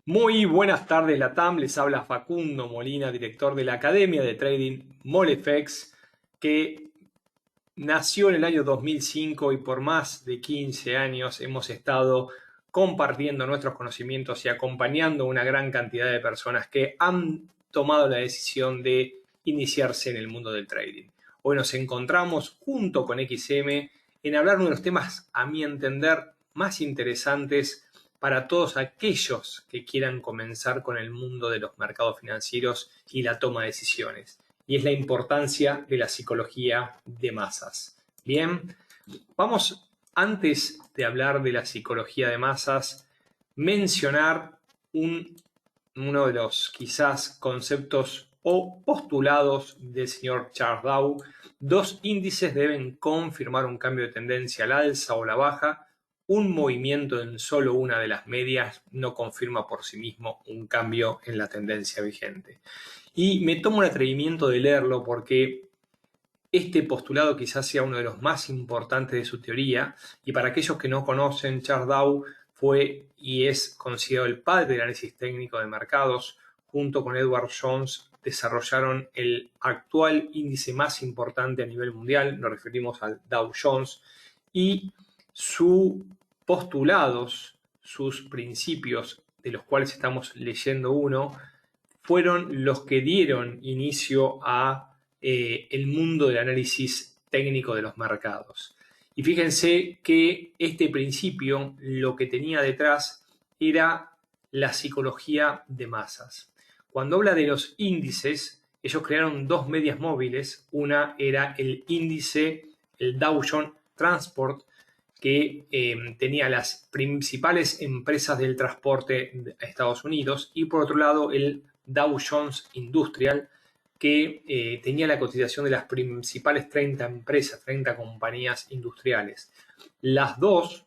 Muy buenas tardes, Latam. Les habla Facundo Molina, director de la Academia de Trading Molefex, que nació en el año 2005 y por más de 15 años hemos estado compartiendo nuestros conocimientos y acompañando a una gran cantidad de personas que han tomado la decisión de iniciarse en el mundo del trading. Hoy nos encontramos junto con XM en hablar de uno de los temas, a mi entender, más interesantes para todos aquellos que quieran comenzar con el mundo de los mercados financieros y la toma de decisiones. Y es la importancia de la psicología de masas. Bien, vamos, antes de hablar de la psicología de masas, mencionar uno de los quizás conceptos o postulados del señor Charles Dow. Dos índices deben confirmar un cambio de tendencia al alza o la baja. Un movimiento en solo una de las medias no confirma por sí mismo un cambio en la tendencia vigente. Y me tomo el atrevimiento de leerlo porque este postulado quizás sea uno de los más importantes de su teoría, y para aquellos que no conocen, Charles Dow fue y es considerado el padre del análisis técnico de mercados. Junto con Edward Jones desarrollaron el actual índice más importante a nivel mundial, nos referimos al Dow Jones, y sus postulados, sus principios, de los cuales estamos leyendo uno, fueron los que dieron inicio a el mundo del análisis técnico de los mercados. Y fíjense que este principio lo que tenía detrás era la psicología de masas. Cuando habla de los índices, ellos crearon dos medias móviles. Una era el índice, el Dow Jones Transport, que tenía las principales empresas del transporte de Estados Unidos, y por otro lado el Dow Jones Industrial, que tenía la cotización de las principales 30 empresas, 30 compañías industriales. Las dos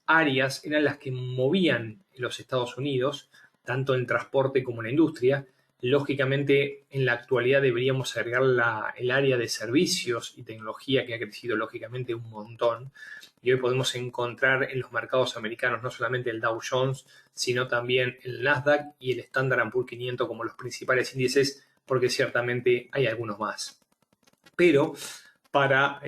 áreas eran las que movían los Estados Unidos, tanto en transporte como en la industria. Lógicamente, en la actualidad deberíamos agregar el área de servicios y tecnología, que ha crecido lógicamente un montón. Y hoy podemos encontrar en los mercados americanos no solamente el Dow Jones, sino también el Nasdaq y el Standard & Poor's 500 como los principales índices, porque ciertamente hay algunos más. Pero para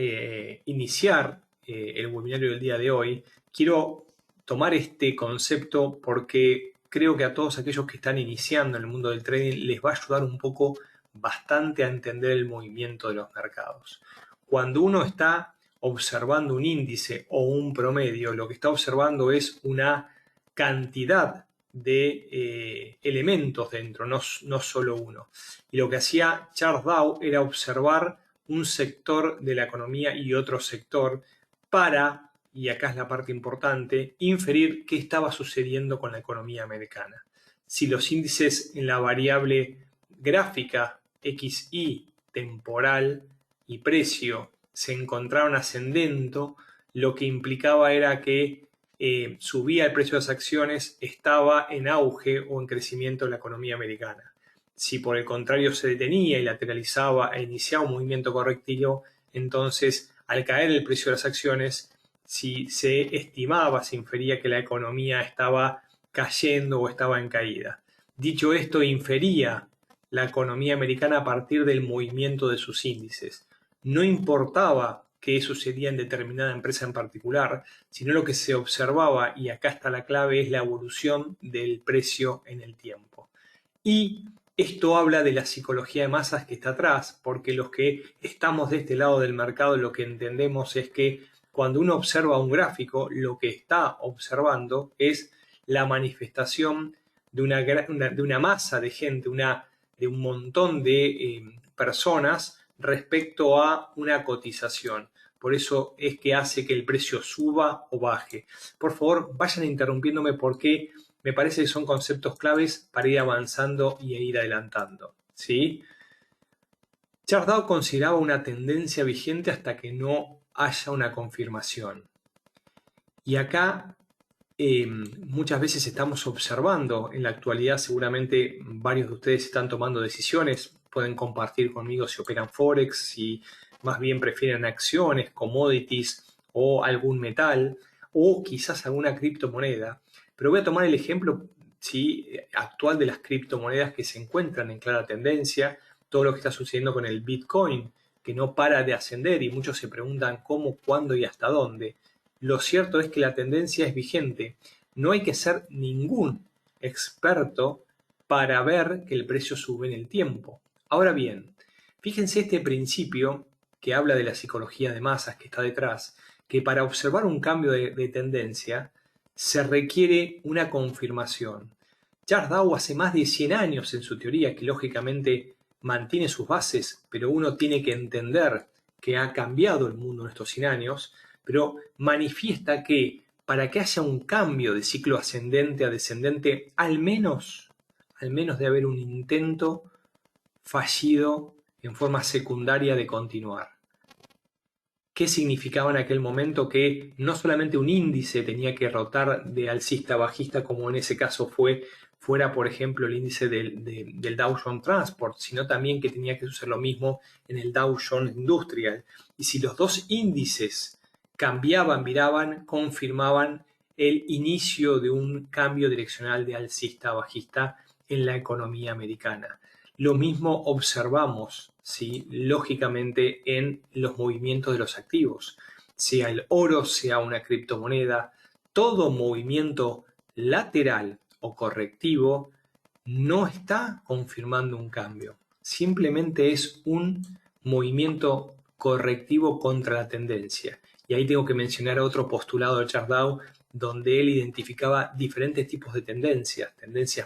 iniciar el webinario del día de hoy, quiero tomar este concepto porque creo que a todos aquellos que están iniciando en el mundo del trading les va a ayudar un poco bastante a entender el movimiento de los mercados. Cuando uno está observando un índice o un promedio, lo que está observando es una cantidad de elementos dentro, no solo uno. Y lo que hacía Charles Dow era observar un sector de la economía y otro sector para, y acá es la parte importante, inferir qué estaba sucediendo con la economía americana. Si los índices en la variable gráfica XY, temporal y precio se encontraron ascendente, lo que implicaba era que subía el precio de las acciones, estaba en auge o en crecimiento la economía americana. Si por el contrario se detenía y lateralizaba e iniciaba un movimiento correctivo, entonces al caer el precio de las acciones, si se estimaba, se infería que la economía estaba cayendo o estaba en caída. Dicho esto, infería la economía americana a partir del movimiento de sus índices. No importaba qué sucedía en determinada empresa en particular, sino lo que se observaba, y acá está la clave, es la evolución del precio en el tiempo. Y esto habla de la psicología de masas que está atrás, porque los que estamos de este lado del mercado lo que entendemos es que cuando uno observa un gráfico, lo que está observando es la manifestación de una masa de gente, de un montón de personas respecto a una cotización. Por eso es que hace que el precio suba o baje. Por favor, vayan interrumpiéndome porque me parece que son conceptos claves para ir avanzando y ir adelantando, ¿sí? Charles Dow consideraba una tendencia vigente hasta que no haya una confirmación. Y acá muchas veces estamos observando, en la actualidad seguramente varios de ustedes están tomando decisiones, pueden compartir conmigo si operan Forex, si más bien prefieren acciones, commodities o algún metal, o quizás alguna criptomoneda. Pero voy a tomar el ejemplo ¿sí?, actual de las criptomonedas que se encuentran en clara tendencia, todo lo que está sucediendo con el Bitcoin, que no para de ascender y muchos se preguntan cómo, cuándo y hasta dónde. Lo cierto es que la tendencia es vigente. No hay que ser ningún experto para ver que el precio sube en el tiempo. Ahora bien, fíjense este principio que habla de la psicología de masas que está detrás, que para observar un cambio de tendencia se requiere una confirmación. Charles Dow hace más de 100 años en su teoría, que lógicamente mantiene sus bases, pero uno tiene que entender que ha cambiado el mundo en estos 100 años, pero manifiesta que para que haya un cambio de ciclo ascendente a descendente, al menos de haber un intento fallido en forma secundaria de continuar. ¿Qué significaba en aquel momento? Que no solamente un índice tenía que rotar de alcista a bajista, como en ese caso fuera, por ejemplo, el índice del Dow Jones Transport, sino también que tenía que suceder lo mismo en el Dow Jones Industrial. Y si los dos índices cambiaban, viraban, confirmaban el inicio de un cambio direccional de alcista a bajista en la economía americana. Lo mismo observamos, ¿sí?, lógicamente en los movimientos de los activos, sea el oro, sea una criptomoneda, todo movimiento lateral o correctivo no está confirmando un cambio, simplemente es un movimiento correctivo contra la tendencia. Y ahí tengo que mencionar otro postulado de Charles Dow, donde él identificaba diferentes tipos de tendencias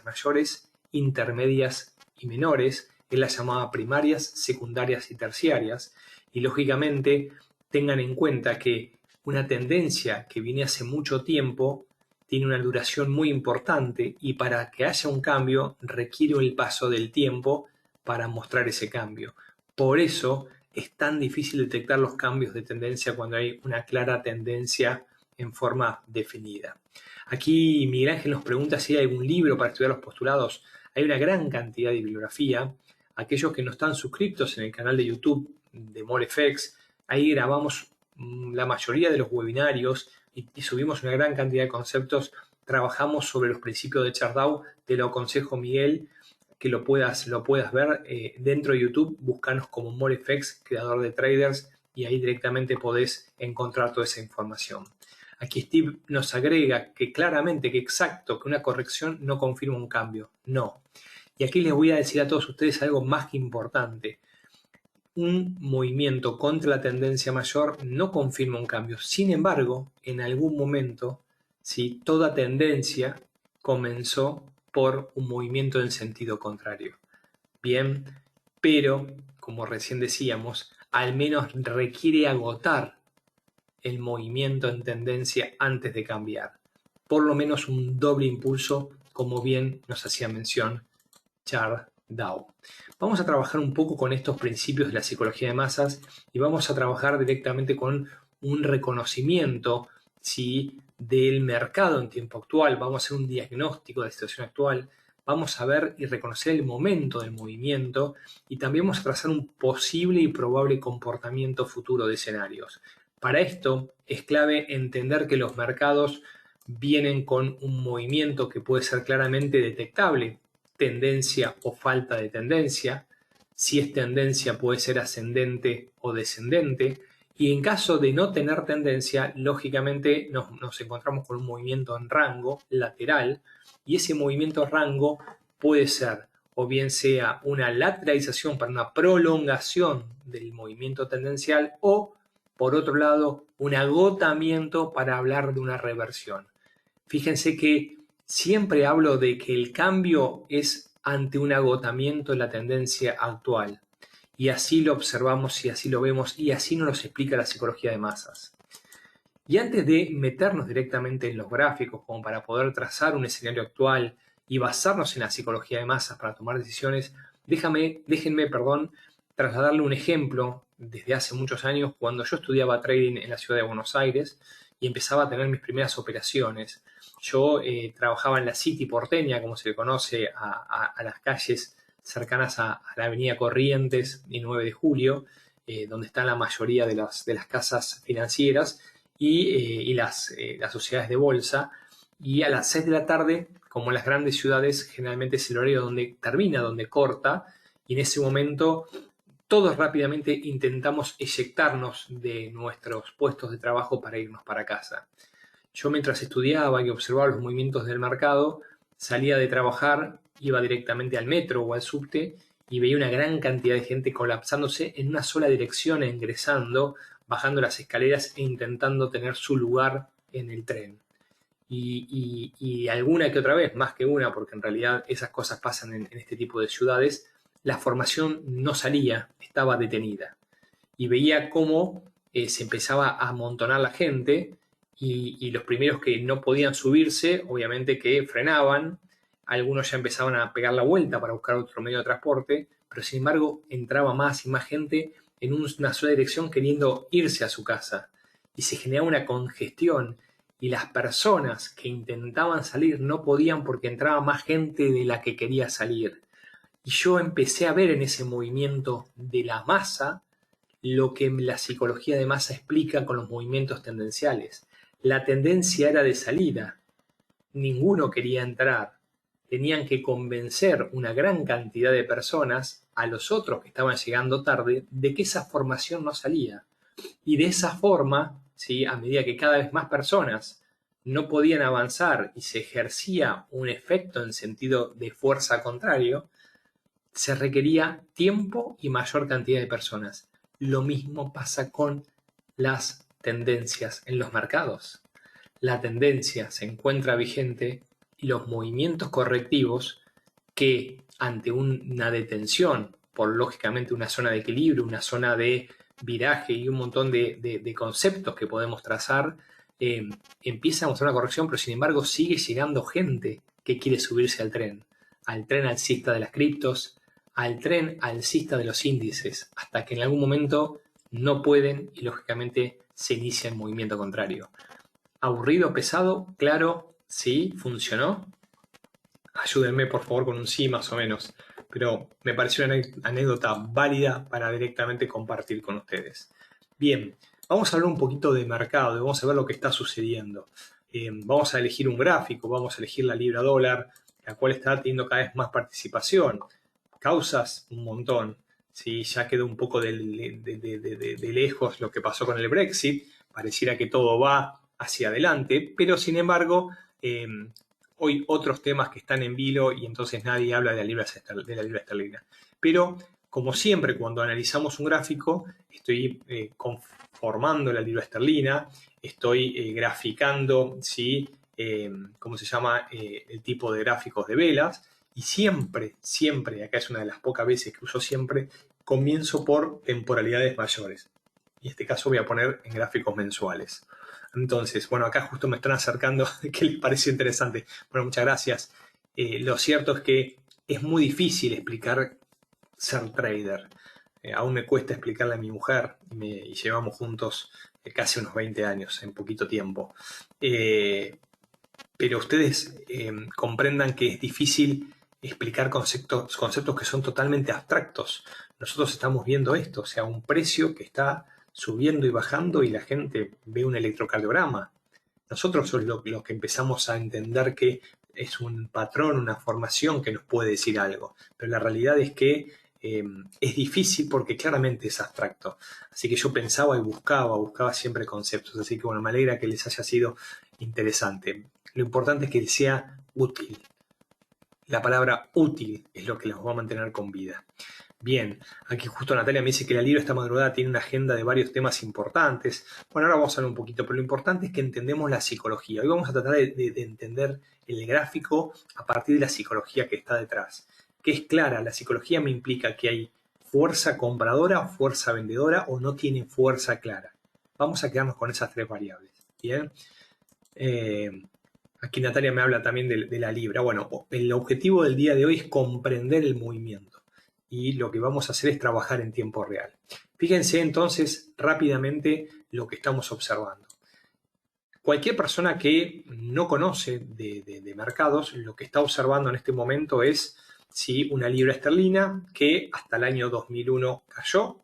mayores, intermedias y menores. Él las llamaba primarias, secundarias y terciarias. Y lógicamente tengan en cuenta que una tendencia que viene hace mucho tiempo tiene una duración muy importante y para que haya un cambio requiere el paso del tiempo para mostrar ese cambio. Por eso es tan difícil detectar los cambios de tendencia cuando hay una clara tendencia en forma definida. Aquí Miguel Ángel nos pregunta si hay algún libro para estudiar los postulados. Hay una gran cantidad de bibliografía. Aquellos que no están suscritos en el canal de YouTube de MoreFX, ahí grabamos la mayoría de los webinarios y subimos una gran cantidad de conceptos. Trabajamos sobre los principios de Charles Dow. Te lo aconsejo, Miguel, que lo puedas ver dentro de YouTube. Búscanos como MoreFX, creador de traders, y ahí directamente podés encontrar toda esa información. Aquí Steve nos agrega que claramente, que exacto, que una corrección no confirma un cambio. No. Y aquí les voy a decir a todos ustedes algo más que importante. Un movimiento contra la tendencia mayor no confirma un cambio. Sin embargo, en algún momento, ¿sí?, toda tendencia comenzó por un movimiento en sentido contrario. Bien, pero, como recién decíamos, al menos requiere agotar el movimiento en tendencia antes de cambiar. Por lo menos un doble impulso, como bien nos hacía mención Charles Dow. Vamos a trabajar un poco con estos principios de la psicología de masas y vamos a trabajar directamente con un reconocimiento, ¿sí?, del mercado en tiempo actual. Vamos a hacer un diagnóstico de la situación actual. Vamos a ver y reconocer el momento del movimiento y también vamos a trazar un posible y probable comportamiento futuro de escenarios. Para esto es clave entender que los mercados vienen con un movimiento que puede ser claramente detectable, tendencia o falta de tendencia. Si es tendencia puede ser ascendente o descendente, y en caso de no tener tendencia, lógicamente nos encontramos con un movimiento en rango lateral, y ese movimiento rango puede ser o bien sea una lateralización para una prolongación del movimiento tendencial, o por otro lado un agotamiento para hablar de una reversión. Fíjense que siempre hablo de que el cambio es ante un agotamiento de la tendencia actual. Y así lo observamos y así lo vemos y así nos lo explica la psicología de masas. Y antes de meternos directamente en los gráficos como para poder trazar un escenario actual y basarnos en la psicología de masas para tomar decisiones, déjenme trasladarle un ejemplo desde hace muchos años cuando yo estudiaba trading en la ciudad de Buenos Aires y empezaba a tener mis primeras operaciones. Yo trabajaba en la City porteña, como se le conoce a las calles cercanas a la avenida Corrientes y 9 de Julio, donde están la mayoría de las casas financieras y las sociedades de bolsa. Y a las 6 de la tarde como en las grandes ciudades generalmente es el horario donde termina, donde corta, y en ese momento todos rápidamente intentamos eyectarnos de nuestros puestos de trabajo para irnos para casa. Yo mientras estudiaba y observaba los movimientos del mercado, salía de trabajar, iba directamente al metro o al subte y veía una gran cantidad de gente colapsándose en una sola dirección, ingresando, bajando las escaleras e intentando tener su lugar en el tren. Y alguna que otra vez, más que una, porque en realidad esas cosas pasan en este tipo de ciudades, la formación no salía, estaba detenida. Y veía cómo se empezaba a amontonar la gente y los primeros que no podían subirse, obviamente que frenaban, algunos ya empezaban a pegar la vuelta para buscar otro medio de transporte, pero sin embargo entraba más y más gente en una sola dirección queriendo irse a su casa. Y se generaba una congestión y las personas que intentaban salir no podían porque entraba más gente de la que quería salir. Y yo empecé a ver en ese movimiento de la masa lo que la psicología de masa explica con los movimientos tendenciales. La tendencia era de salida, ninguno quería entrar, tenían que convencer una gran cantidad de personas a los otros que estaban llegando tarde de que esa formación no salía. Y de esa forma, ¿sí?, a medida que cada vez más personas no podían avanzar y se ejercía un efecto en sentido de fuerza contrario, se requería tiempo y mayor cantidad de personas. Lo mismo pasa con las tendencias en los mercados. La tendencia se encuentra vigente y los movimientos correctivos que ante una detención, por lógicamente una zona de equilibrio, una zona de viraje y un montón de conceptos que podemos trazar, empieza a mostrar una corrección, pero sin embargo sigue llegando gente que quiere subirse al tren alcista de las criptos, al tren alcista de los índices, hasta que en algún momento no pueden y lógicamente se inicia el movimiento contrario. ¿Aburrido, pesado? Claro, sí, funcionó. Ayúdenme por favor con un sí más o menos, pero me pareció una anécdota válida para directamente compartir con ustedes. Bien, vamos a hablar un poquito de mercado, vamos a ver lo que está sucediendo. Vamos a elegir un gráfico, vamos a elegir la libra dólar, la cual está teniendo cada vez más participación. Causas, un montón. ¿Sí? Ya quedó un poco de lejos lo que pasó con el Brexit, pareciera que todo va hacia adelante, pero sin embargo, hoy otros temas que están en vilo y entonces nadie habla de la libra esterlina. Pero, como siempre, cuando analizamos un gráfico, estoy conformando la libra esterlina, estoy graficando, ¿sí?, ¿cómo se llama?, el tipo de gráficos de velas, y siempre, acá es una de las pocas veces que uso siempre, comienzo por temporalidades mayores. Y en este caso voy a poner en gráficos mensuales. Entonces, bueno, acá justo me están acercando, que les pareció interesante. Bueno, muchas gracias. Lo cierto es que es muy difícil explicar ser trader. Aún me cuesta explicarle a mi mujer y llevamos juntos casi unos 20 años, en poquito tiempo. Pero ustedes comprendan que es difícil explicar conceptos que son totalmente abstractos. Nosotros estamos viendo esto, o sea, un precio que está subiendo y bajando y la gente ve un electrocardiograma. Nosotros somos los que empezamos a entender que es un patrón, una formación que nos puede decir algo. Pero la realidad es que es difícil porque claramente es abstracto. Así que yo pensaba y buscaba siempre conceptos. Así que bueno, me alegra que les haya sido interesante. Lo importante es que sea útil. La palabra útil es lo que los va a mantener con vida. Bien, aquí justo Natalia me dice que la libra esta madrugada tiene una agenda de varios temas importantes. Bueno, ahora vamos a hablar un poquito, pero lo importante es que entendemos la psicología. Hoy vamos a tratar de entender el gráfico a partir de la psicología que está detrás. Que es clara, la psicología me implica que hay fuerza compradora o fuerza vendedora o no tiene fuerza clara. Vamos a quedarnos con esas tres variables. Bien. Aquí Natalia me habla también de la libra. Bueno, el objetivo del día de hoy es comprender el movimiento y lo que vamos a hacer es trabajar en tiempo real. Fíjense entonces rápidamente lo que estamos observando. Cualquier persona que no conoce de mercados, lo que está observando en este momento es una libra esterlina que hasta el año 2001 cayó,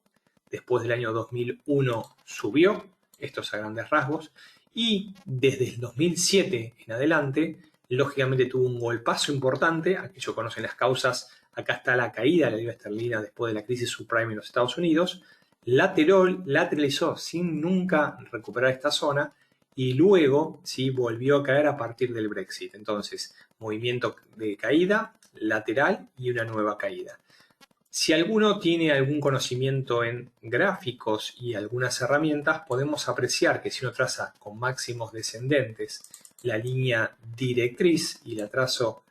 después del año 2001 subió, esto es a grandes rasgos, y desde el 2007 en adelante lógicamente tuvo un golpazo importante. Aquellos que conocen las causas, acá está la caída de la libra esterlina después de la crisis subprime en los Estados Unidos. Lateralizó sin nunca recuperar esta zona y luego sí volvió a caer a partir del Brexit. Entonces, movimiento de caída, lateral y una nueva caída. Si alguno tiene algún conocimiento en gráficos y algunas herramientas, podemos apreciar que si uno traza con máximos descendentes la línea directriz y la trazo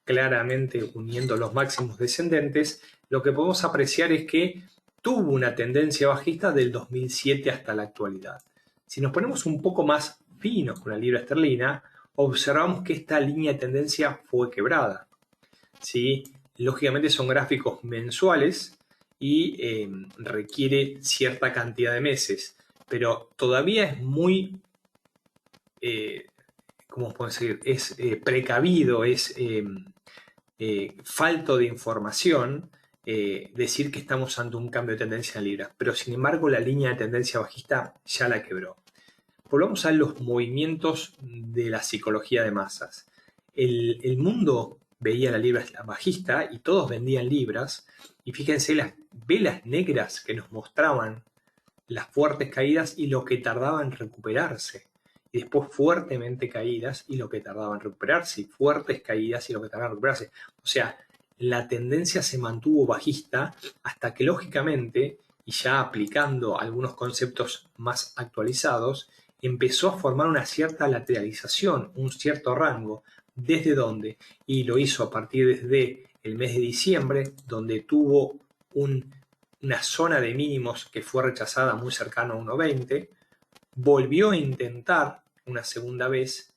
claramente uniendo los máximos descendentes, lo que podemos apreciar es que tuvo una tendencia bajista del 2007 hasta la actualidad. Si nos ponemos un poco más finos con la libra esterlina, observamos que esta línea de tendencia fue quebrada, ¿sí? Lógicamente son gráficos mensuales y requiere cierta cantidad de meses, pero todavía es muy, ¿cómo puedo decir? Es precavido, es falto de información decir que estamos ante un cambio de tendencia en libra, pero sin embargo la línea de tendencia bajista ya la quebró. Volvamos a los movimientos de la psicología de masas. El mundo veía la libra bajista y todos vendían libras, y fíjense las velas negras que nos mostraban las fuertes caídas y lo que tardaba en recuperarse, y después fuertemente caídas y lo que tardaba en recuperarse, y fuertes caídas y lo que tardaba en recuperarse. O sea, la tendencia se mantuvo bajista hasta que lógicamente, y ya aplicando algunos conceptos más actualizados, empezó a formar una cierta lateralización, un cierto rango. ¿Desde dónde? Y lo hizo a partir desde el mes de diciembre, donde tuvo una zona de mínimos que fue rechazada muy cercano a 1.20, volvió a intentar una segunda vez,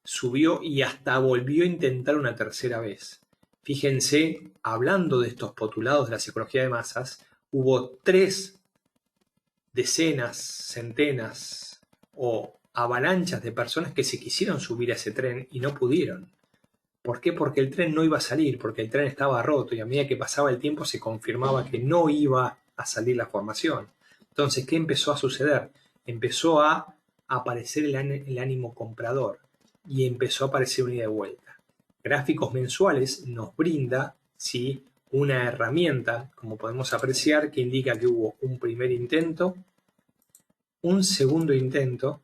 subió y hasta volvió a intentar una tercera vez. Fíjense, hablando de estos postulados de la psicología de masas, hubo 3 decenas, centenas o avalanchas de personas que se quisieron subir a ese tren y no pudieron. ¿Por qué? Porque el tren no iba a salir, porque el tren estaba roto y a medida que pasaba el tiempo se confirmaba que no iba a salir la formación. Entonces, ¿qué empezó a suceder? Empezó a aparecer el ánimo comprador y empezó a aparecer una ida de vuelta. Gráficos mensuales nos brinda, ¿sí?, una herramienta, como podemos apreciar, que indica que hubo un primer intento, un segundo intento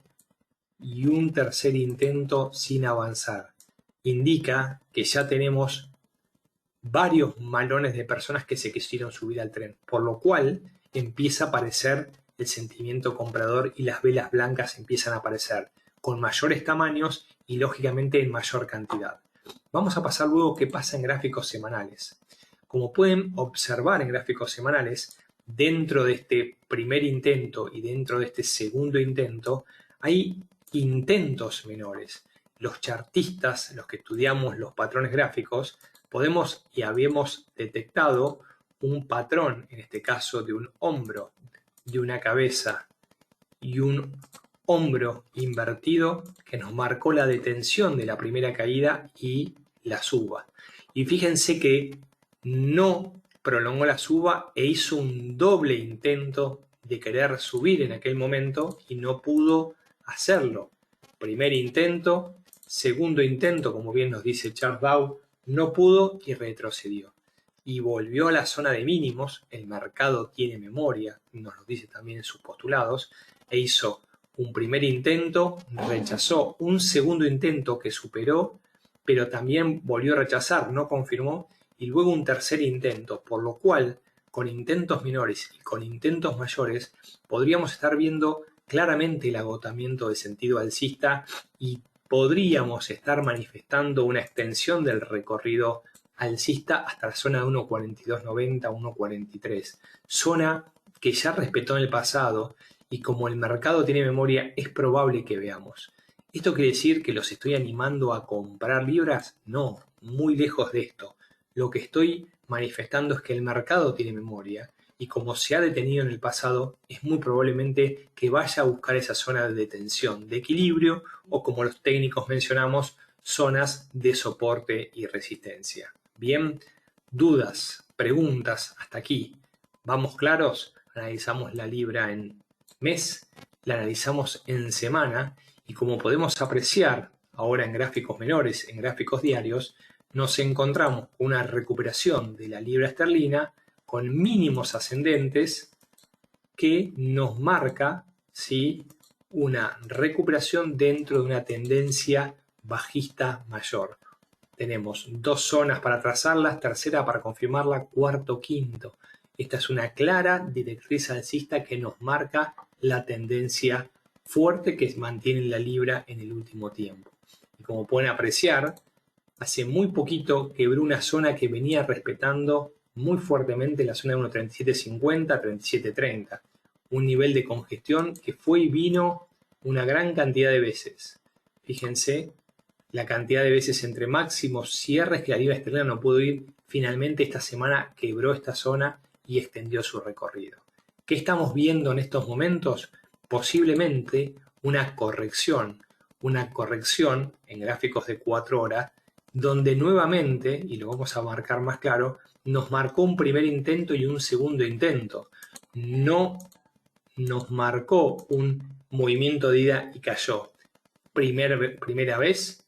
y un tercer intento sin avanzar. Indica que ya tenemos varios malones de personas que se quisieron subir al tren, por lo cual empieza a aparecer el sentimiento comprador y las velas blancas empiezan a aparecer con mayores tamaños y lógicamente en mayor cantidad. Vamos a pasar luego qué pasa en gráficos semanales. Como pueden observar en gráficos semanales, dentro de este primer intento y dentro de este segundo intento, hay intentos menores. Los chartistas, los que estudiamos los patrones gráficos, podemos y habíamos detectado un patrón, en este caso de un hombro, de una cabeza y un hombro invertido que nos marcó la detención de la primera caída y la suba. Y fíjense que no prolongó la suba e hizo un doble intento de querer subir en aquel momento y no pudo hacerlo. Primer intento, segundo intento, como bien nos dice Charles Dow, no pudo y retrocedió. Y volvió a la zona de mínimos, el mercado tiene memoria, nos lo dice también en sus postulados, e hizo un primer intento, rechazó un segundo intento que superó, pero también volvió a rechazar, no confirmó, y luego un tercer intento, por lo cual, con intentos menores y con intentos mayores, podríamos estar viendo claramente el agotamiento de sentido alcista y podríamos estar manifestando una extensión del recorrido alcista hasta la zona de 1.4290, 1.43, zona que ya respetó en el pasado y como el mercado tiene memoria es probable que veamos. ¿Esto quiere decir que los estoy animando a comprar libras? No, muy lejos de esto. Lo que estoy manifestando es que el mercado tiene memoria y como se ha detenido en el pasado, es muy probablemente que vaya a buscar esa zona de detención, de equilibrio o como los técnicos mencionamos, zonas de soporte y resistencia. Bien, dudas, preguntas hasta aquí. ¿Vamos claros? Analizamos la libra en mes, la analizamos en semana y como podemos apreciar, ahora en gráficos menores, en gráficos diarios, nos encontramos con una recuperación de la libra esterlina con mínimos ascendentes que nos marca, ¿sí?, una recuperación dentro de una tendencia bajista mayor. Tenemos dos zonas para trazarlas, tercera para confirmarla, cuarto, quinto. Esta es una clara directriz alcista que nos marca la tendencia fuerte que mantiene la libra en el último tiempo. Y como pueden apreciar, hace muy poquito quebró una zona que venía respetando muy fuertemente la zona de 1.3750, 37.30. Un nivel de congestión que fue y vino una gran cantidad de veces. Fíjense la cantidad de veces entre máximos cierres que la libra esterlina no pudo ir. Finalmente esta semana quebró esta zona y extendió su recorrido. ¿Qué estamos viendo en estos momentos? Posiblemente una corrección en gráficos de 4 horas, donde nuevamente, y lo vamos a marcar más claro, nos marcó un primer intento y un segundo intento. No nos marcó un movimiento de ida y cayó. Primera vez,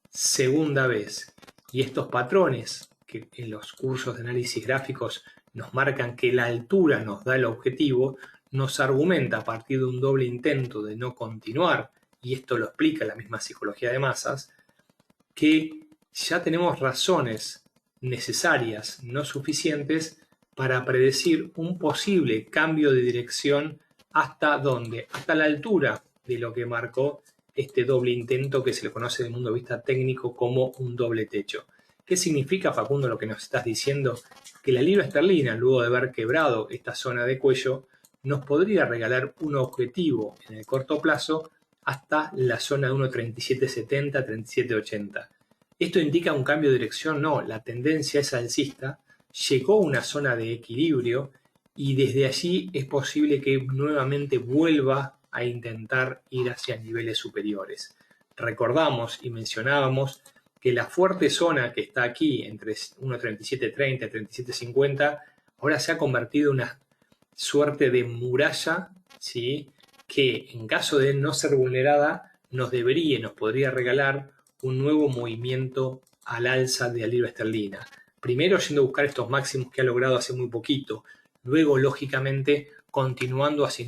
segunda vez. Y estos patrones que en los cursos de análisis gráficos nos marcan que la altura nos da el objetivo, nos argumenta a partir de un doble intento de no continuar, y esto lo explica la misma psicología de masas, que ya tenemos razones necesarias, no suficientes, para predecir un posible cambio de dirección. ¿Hasta dónde? Hasta la altura de lo que marcó este doble intento que se le conoce desde el punto de vista técnico como un doble techo. ¿Qué significa, Facundo, lo que nos estás diciendo? Que la libra esterlina, luego de haber quebrado esta zona de cuello, nos podría regalar un objetivo en el corto plazo hasta la zona de 1.3770, 37.80. ¿Esto indica un cambio de dirección? No, la tendencia es alcista, llegó a una zona de equilibrio y desde allí es posible que nuevamente vuelva a intentar ir hacia niveles superiores. Recordamos y mencionábamos que la fuerte zona que está aquí entre 1.3730 y 37.50 ahora se ha convertido en una suerte de muralla, ¿sí?, que en caso de no ser vulnerada nos podría regalar un nuevo movimiento al alza de la libra esterlina. Primero yendo a buscar estos máximos que ha logrado hace muy poquito, luego lógicamente continuando hacia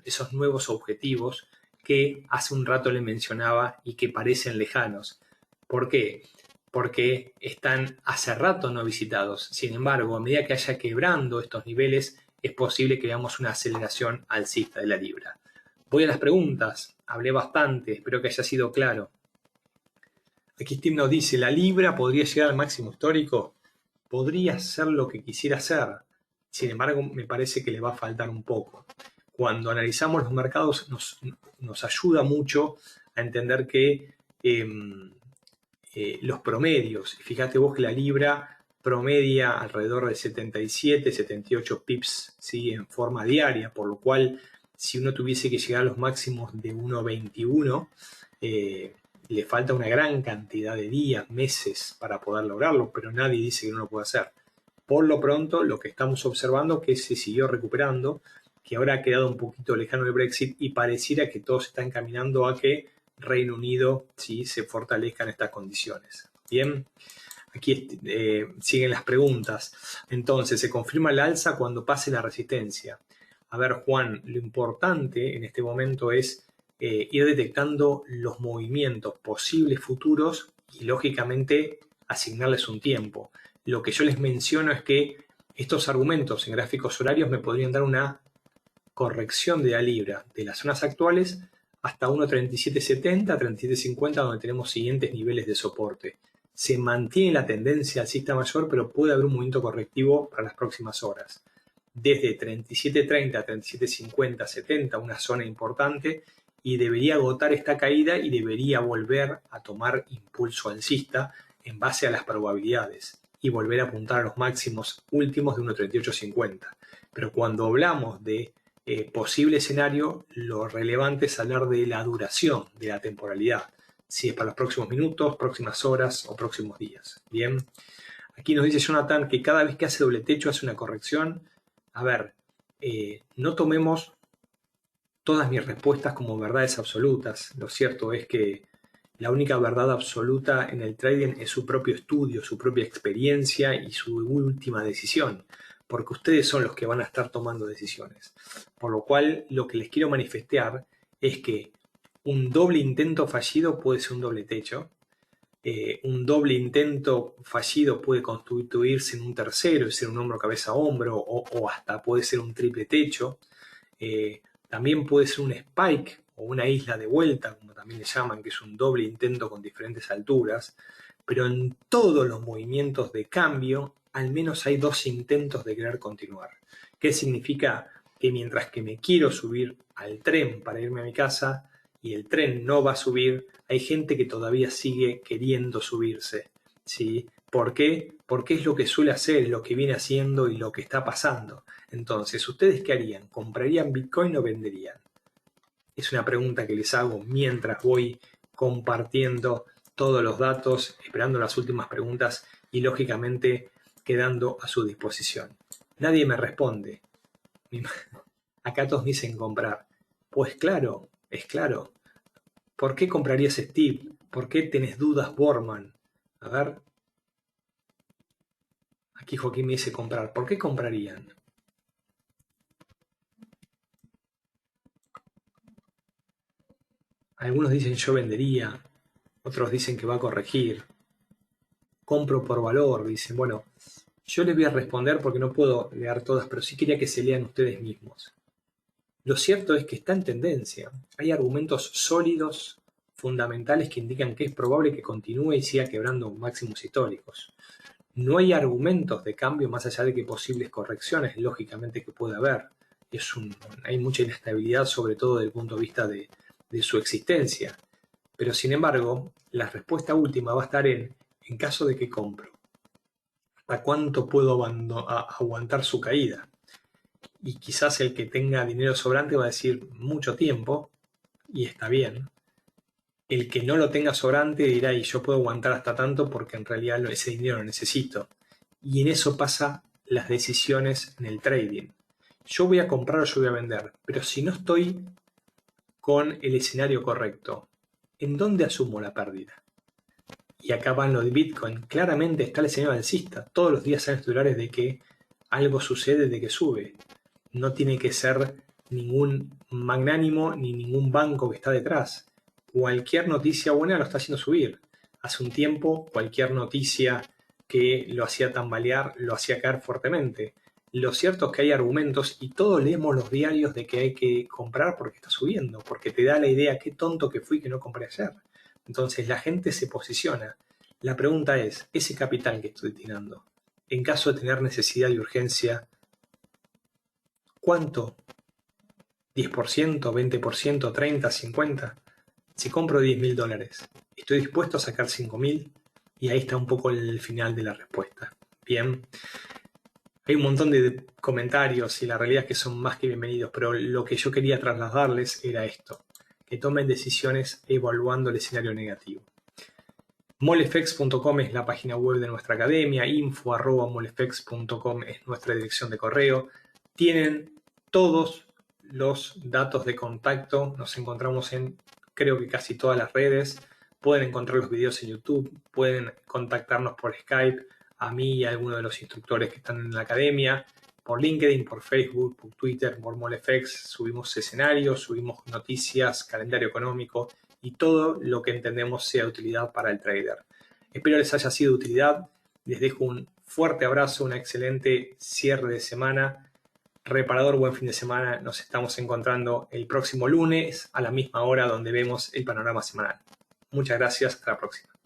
esos nuevos objetivos que hace un rato le mencionaba y que parecen lejanos. ¿Por qué? Porque están hace rato no visitados. Sin embargo, a medida que haya quebrando estos niveles, es posible que veamos una aceleración alcista de la libra. Voy a las preguntas. Hablé bastante, espero que haya sido claro. Aquí Steve nos dice, ¿la libra podría llegar al máximo histórico? Podría ser lo que quisiera hacer. Sin embargo, me parece que le va a faltar un poco. Cuando analizamos los mercados nos ayuda mucho a entender que los promedios, fíjate vos que la libra promedia alrededor de 77, 78 pips, ¿sí?, en forma diaria, por lo cual si uno tuviese que llegar a los máximos de 1.21, le falta una gran cantidad de días, meses para poder lograrlo, pero nadie dice que no lo puede hacer. Por lo pronto, lo que estamos observando es que se siguió recuperando, que ahora ha quedado un poquito lejano el Brexit y pareciera que todo se está encaminando a que Reino Unido sí se fortalezca en estas condiciones. Bien, aquí siguen las preguntas. Entonces, ¿se confirma el alza cuando pase la resistencia? A ver, Juan, lo importante en este momento es ir detectando los movimientos posibles futuros y, lógicamente, asignarles un tiempo. Lo que yo les menciono es que estos argumentos en gráficos horarios me podrían dar una corrección de la libra de las zonas actuales hasta 1.3770, 37.50, donde tenemos siguientes niveles de soporte. Se mantiene la tendencia alcista mayor, pero puede haber un movimiento correctivo para las próximas horas. Desde 37.30 a 37.50, 70, una zona importante, y debería agotar esta caída y debería volver a tomar impulso alcista en base a las probabilidades y volver a apuntar a los máximos últimos de 1.3850. Pero cuando hablamos de posible escenario, lo relevante es hablar de la duración, de la temporalidad, si es para los próximos minutos, próximas horas o próximos días. Bien, aquí nos dice Jonathan que cada vez que hace doble techo hace una corrección. A ver, no tomemos todas mis respuestas como verdades absolutas. Lo cierto es que La única verdad absoluta en el trading es su propio estudio, su propia experiencia y su última decisión, porque ustedes son los que van a estar tomando decisiones. Por lo cual, lo que les quiero manifestar es que un doble intento fallido puede ser un doble techo. Un doble intento fallido puede constituirse en un tercero, ser un hombro, cabeza, hombro, o hasta puede ser un triple techo. También puede ser un spike o una isla de vuelta, como también le llaman, que es un doble intento con diferentes alturas. Pero en todos los movimientos de cambio, al menos hay dos intentos de querer continuar. ¿Qué significa? Que mientras que me quiero subir al tren para irme a mi casa y el tren no va a subir, hay gente que todavía sigue queriendo subirse, ¿sí? ¿Por qué? Porque es lo que suele hacer, es lo que viene haciendo y lo que está pasando. Entonces, ¿ustedes qué harían? ¿Comprarían Bitcoin o venderían? Es una pregunta que les hago mientras voy compartiendo todos los datos, esperando las últimas preguntas y lógicamente quedando a su disposición. Nadie me responde. Acá todos dicen comprar. Pues claro, es claro. ¿Por qué comprarías Steve? ¿Por qué tenés dudas, Borman? A ver. Aquí Joaquín me dice comprar. ¿Por qué comprarían? Algunos dicen yo vendería. Otros dicen que va a corregir. Compro por valor. Dicen, bueno, yo les voy a responder porque no puedo leer todas, pero sí quería que se lean ustedes mismos. Lo cierto es que está en tendencia. Hay argumentos sólidos, fundamentales, que indican que es probable que continúe y siga quebrando máximos históricos. No hay argumentos de cambio más allá de que posibles correcciones, lógicamente que puede haber. Hay mucha inestabilidad, sobre todo desde el punto de vista de su existencia. Pero sin embargo, la respuesta última va a estar en caso de que compro. ¿Hasta cuánto puedo aguantar su caída? Y quizás el que tenga dinero sobrante va a decir mucho tiempo, y está bien. El que no lo tenga sobrante dirá, y yo puedo aguantar hasta tanto porque en realidad ese dinero lo necesito. Y en eso pasa las decisiones en el trading. Yo voy a comprar o yo voy a vender, pero si no estoy con el escenario correcto, ¿en dónde asumo la pérdida? Y acá van lo de Bitcoin. Claramente está el escenario alcista. Todos los días salen titulares de que algo sucede, de que sube. No tiene que ser ningún magnánimo ni ningún banco que está detrás. Cualquier noticia buena lo está haciendo subir. Hace un tiempo, cualquier noticia que lo hacía tambalear, lo hacía caer fuertemente. Lo cierto es que hay argumentos y todos leemos los diarios de que hay que comprar porque está subiendo, porque te da la idea qué tonto que fui que no compré ayer. Entonces la gente se posiciona. La pregunta es, ese capital que estoy tirando, en caso de tener necesidad y urgencia, ¿cuánto? ¿10%, 20%, 30%, 50%? Si compro $10.000, ¿estoy dispuesto a sacar 5.000? Y ahí está un poco el final de la respuesta. Bien, hay un montón de comentarios y la realidad es que son más que bienvenidos, pero lo que yo quería trasladarles era esto, que tomen decisiones evaluando el escenario negativo. Molefex.com es la página web de nuestra academia, info@molefex.com es nuestra dirección de correo. Tienen todos los datos de contacto, nos encontramos en creo que casi todas las redes, pueden encontrar los videos en YouTube, pueden contactarnos por Skype, a mí y a alguno de los instructores que están en la academia, por LinkedIn, por Facebook, por Twitter, por Molefex, subimos escenarios, subimos noticias, calendario económico y todo lo que entendemos sea de utilidad para el trader. Espero les haya sido de utilidad, les dejo un fuerte abrazo, un excelente cierre de semana, reparador, buen fin de semana, nos estamos encontrando el próximo lunes a la misma hora donde vemos el panorama semanal. Muchas gracias, hasta la próxima.